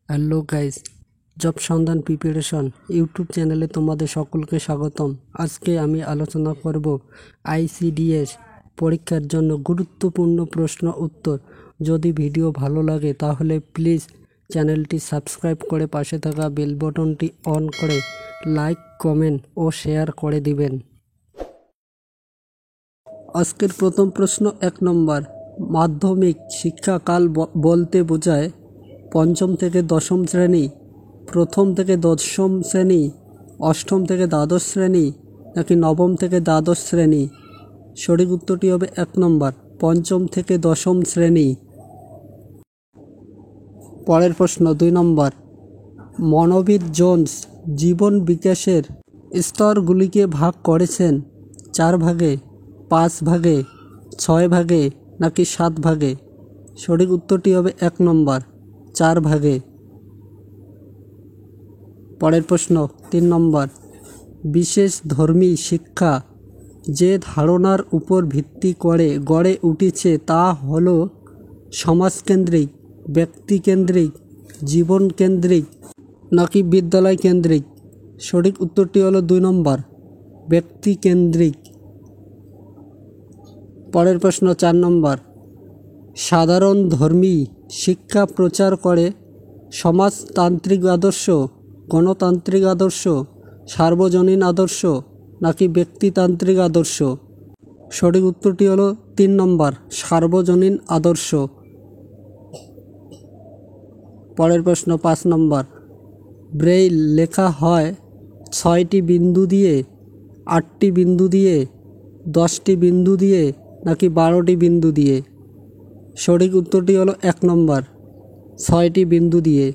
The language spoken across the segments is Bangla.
হ্যালো গাইস, জব সন্ধান প্রিপারেশন ইউটিউব চ্যানেলে তোমাদের সকলকে স্বাগতম। আজকে আমি আলোচনা করব আইসিডিএস পরীক্ষার জন্য গুরুত্বপূর্ণ প্রশ্ন উত্তর। যদি ভিডিও ভালো লাগে তাহলে প্লিজ চ্যানেলটি সাবস্ক্রাইব করে পাশে থাকা বেল বাটনটি অন করে লাইক, কমেন্ট ও শেয়ার করে দিবেন। আজকের প্রথম প্রশ্ন 1 নম্বর, মাধ্যমিক শিক্ষাকাল বলতে বোঝায় পঞ্চম থেকে দশম শ্রেণী, প্রথম থেকে দশম শ্রেণী, অষ্টম থেকে দ্বাদশ শ্রেণী নাকি নবম থেকে দ্বাদশ শ্রেণী? সঠিক উত্তরটি হবে 1 নম্বর, পঞ্চম থেকে দশম শ্রেণী। পরের প্রশ্ন 2 নম্বর, মনোবিদ জোন্স জীবন বিকাশের স্তরগুলিকে ভাগ করেছেন 4 ভাগে, 5 ভাগে, 6 ভাগে নাকি 7 ভাগে? সঠিক উত্তরটি হবে 1 নম্বর, 4 ভাগে। পরের প্রশ্ন 3 নম্বর, বিশেষ ধর্মী শিক্ষা যে ধারণার উপর ভিত্তি করে গড়ে উঠেছে তা হলো সমাজকেন্দ্রিক, ব্যক্তিকেন্দ্রিক, জীবনকেন্দ্রিক নাকি বিদ্যালয় কেন্দ্রিক? সঠিক উত্তরটি হলো 2 নম্বর, ব্যক্তিকেন্দ্রিক। পরের প্রশ্ন 4 নম্বর, সাধারণ ধর্মী শিক্ষা প্রচার করে সমাজতান্ত্রিক আদর্শ, গণতান্ত্রিক আদর্শ, সার্বজনীন আদর্শ নাকি ব্যক্তিতান্ত্রিক আদর্শ? সঠিক উত্তরটি হলো 3 নম্বর, সার্বজনীন আদর্শ। পরের প্রশ্ন 5 নম্বর, ব্রেইল লেখা হয় 6টি বিন্দু দিয়ে, 8টি বিন্দু দিয়ে, 10টি বিন্দু দিয়ে নাকি 12টি বিন্দু দিয়ে? সঠিক উত্তরটি হলো 1 নম্বর, 6টি বিন্দু দিয়ে।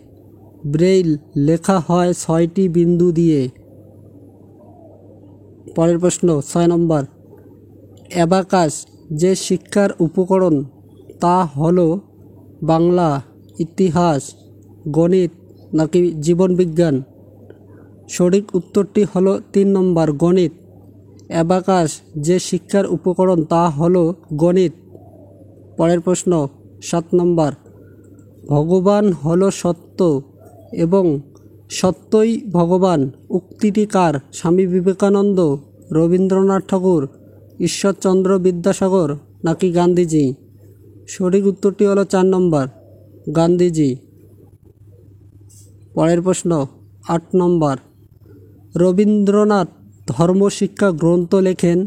ব্রেইল লেখা হয় 6টি বিন্দু দিয়ে। পরের প্রশ্ন 6 নম্বর, অ্যাবাকাস যে শিক্ষার উপকরণ তা হলো বাংলা, ইতিহাস, গণিত নাকি জীবনবিজ্ঞান? সঠিক উত্তরটি হলো 3 নম্বর, গণিত। অ্যাবাকাস যে শিক্ষার উপকরণ তা হলো গণিত। পরের প্রশ্ন 7 নম্বর, ভগবান হলো সত্য এবং সত্যই ভগবান উক্তিটি কার? স্বামী বিবেকানন্দ, রবীন্দ্রনাথ ঠাকুর, ঈশ্বরচন্দ্র বিদ্যাসাগর নাকি গান্ধীজি? সঠিক উত্তরটি হলো 4 নম্বর, গান্ধীজি। পরের প্রশ্ন 8 নম্বর, রবীন্দ্রনাথ ধর্মশিক্ষা গ্রন্থ লেখেন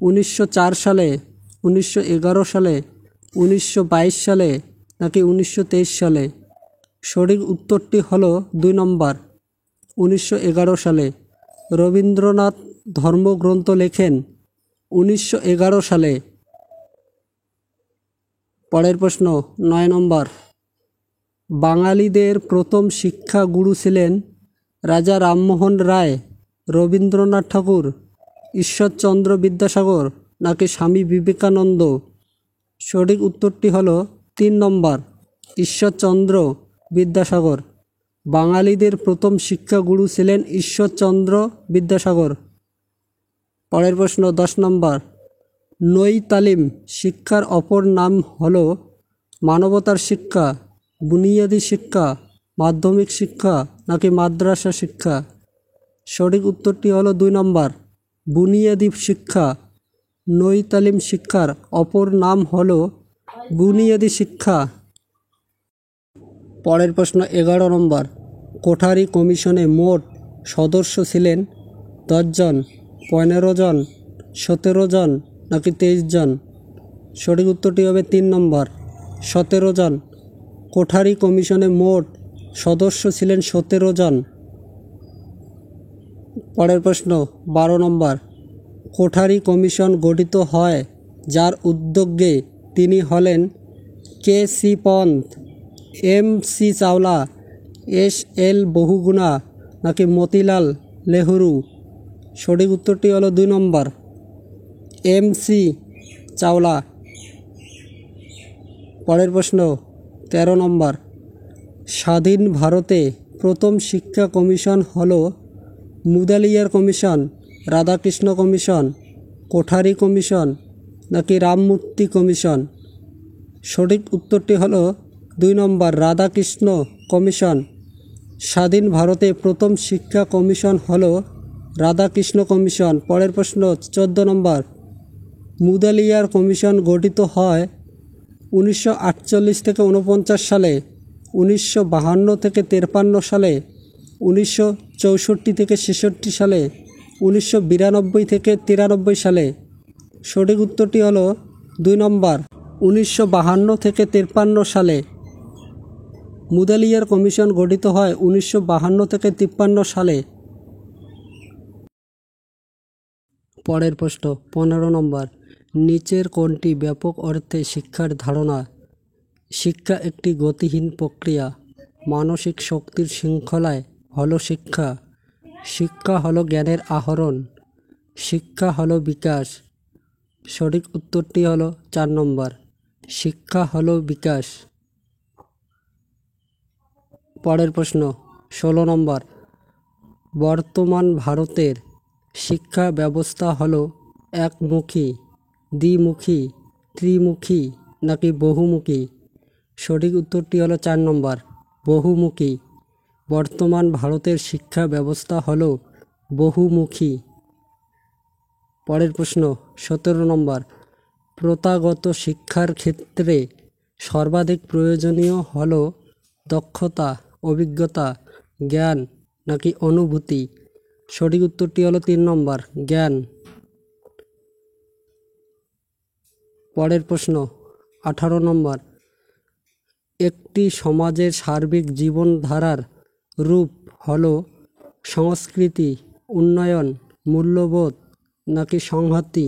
1904 সালে, 1911 সালে, 1922 সালে নাকি 1923 সালে? সঠিক উত্তরটি হলো 2 নম্বর, 1911 সালে। রবীন্দ্রনাথ ধর্মগ্রন্থ লেখেন 1911 সালে। পরের প্রশ্ন 9 নম্বর, বাঙালিদের প্রথম শিক্ষা গুরু ছিলেন রাজা রামমোহন রায়, রবীন্দ্রনাথ ঠাকুর, ঈশ্বরচন্দ্র বিদ্যাসাগর নাকি স্বামী বিবেকানন্দ? সঠিক উত্তরটি হলো 3 নম্বর, ঈশ্বরচন্দ্র বিদ্যাসাগর। বাঙালিদের প্রথম শিক্ষাগুরু ছিলেন ঈশ্বরচন্দ্র বিদ্যাসাগর। পরের প্রশ্ন 10 নম্বর, নই তালিম শিক্ষার অপর নাম হলো মানবতার শিক্ষা, বুনিয়াদী শিক্ষা, মাধ্যমিক শিক্ষা নাকি মাদ্রাসা শিক্ষা? সঠিক উত্তরটি হলো 2 নম্বর, বুনিয়াদী শিক্ষা। নই তালিম শিক্ষার অপর নাম হলো বুনিয়াদী শিক্ষা। পরের প্রশ্ন 11 নম্বর, কোঠারি কমিশনে মোট সদস্য ছিলেন 10 জন, 15 জন, 17 জন নাকি 23 জন? সঠিক উত্তরটি হবে 3 নম্বর, 17 জন। কোঠারি কমিশনে মোট সদস্য ছিলেন 17 জন। পরের প্রশ্ন 12 নম্বর, কোঠারি কমিশন গঠিত হয় যার উদ্যোগে তিনি হলেন কে.সি. পন্থ, এম.সি. চাওলা, এস.এল. বহুগুণা নাকি মতিলাল নেহেরু? সঠিক উত্তরটি হলো 2 নম্বর, এম.সি. চাওলা। পরের প্রশ্ন 13 নম্বর, স্বাধীন ভারতে প্রথম শিক্ষা কমিশন হলো Mudaliar commission, Radhakrishna commission, Kothari commission নাকি রামমূর্তি কমিশন? সঠিক উত্তরটি হলো 2 নম্বর রাধাকৃষ্ণ কমিশন। স্বাধীন ভারতে প্রথম শিক্ষা কমিশন হলো রাধাকৃষ্ণ কমিশন। পরের প্রশ্ন 14 নম্বর মুদালিয়ার কমিশন গঠিত হয় 1948 থেকে 49 সালে, 1952 থেকে 53 সালে, 1964 থেকে 66 সালে, 1992 থেকে 93 সালে। সঠিক উত্তরটি হলো 2 নম্বর 1952 থেকে 53 সালে। মুদালিয়ার কমিশন গঠিত হয় 1952 থেকে 53 সালে। পরের প্রশ্ন 15 নম্বর নিচের কোনটি ব্যাপক অর্থে শিক্ষার ধারণা? শিক্ষা একটি গতিহীন প্রক্রিয়া। মানসিক শক্তির শৃঙ্খলায় হলো শিক্ষা। শিক্ষা হলো জ্ঞানের আহরণ। শিক্ষা হলো বিকাশ। সঠিক উত্তরটি হলো 4 নম্বর শিক্ষা হলো বিকাশ। পরের প্রশ্ন 16 নম্বর বর্তমান ভারতের শিক্ষা ব্যবস্থা হলো একমুখী, দ্বিমুখী, ত্রিমুখী নাকি বহুমুখী? সঠিক উত্তরটি হলো 4 নম্বর বহুমুখী। বর্তমান ভারতের শিক্ষা ব্যবস্থা হলো বহুমুখী। পরের প্রশ্ন 17 নম্বর প্রথাগত শিক্ষার ক্ষেত্রে সর্বাধিক প্রয়োজনীয় হলো দক্ষতা, অভিজ্ঞতা, জ্ঞান নাকি অনুভূতি? সঠিক উত্তরটি হলো 3 নম্বর জ্ঞান। পরের প্রশ্ন 18 নম্বর একটি সমাজের সার্বিক জীবনধারার রূপ হলো সংস্কৃতি, উন্নয়ন, মূল্যবোধ নাকি সংহতি?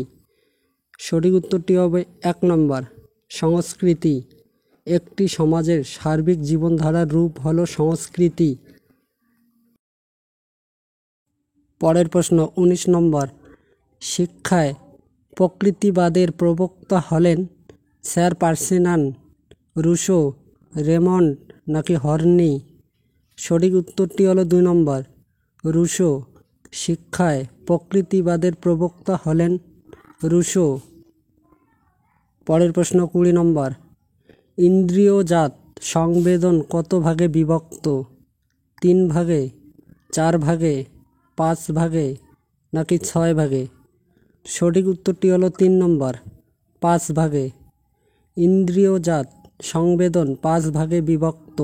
সঠিক উত্তরটি হবে 1 নম্বর সংস্কৃতি। একটি সমাজের সার্বিক জীবনধারার রূপ হলো সংস্কৃতি। পরের প্রশ্ন 19 নম্বর শিক্ষায় প্রকৃতিবাদের প্রবক্তা হলেন স্যার পার্সিনান, রুশো, রেমন্ড নাকি হর্নি? সঠিক উত্তরটি হলো 2 নম্বর রুশো। শিক্ষায় প্রকৃতিবাদের প্রবক্তা হলেন রুশো। পরের প্রশ্ন 20 নম্বর ইন্দ্রিয়জাত সংবেদন কত ভাগে বিভক্ত? 3 ভাগে, 4 ভাগে, 5 ভাগে নাকি 6 ভাগে? সঠিক উত্তরটি হলো 3 নম্বর 5 ভাগে। ইন্দ্রিয়জাত সংবেদন 5 ভাগে বিভক্ত।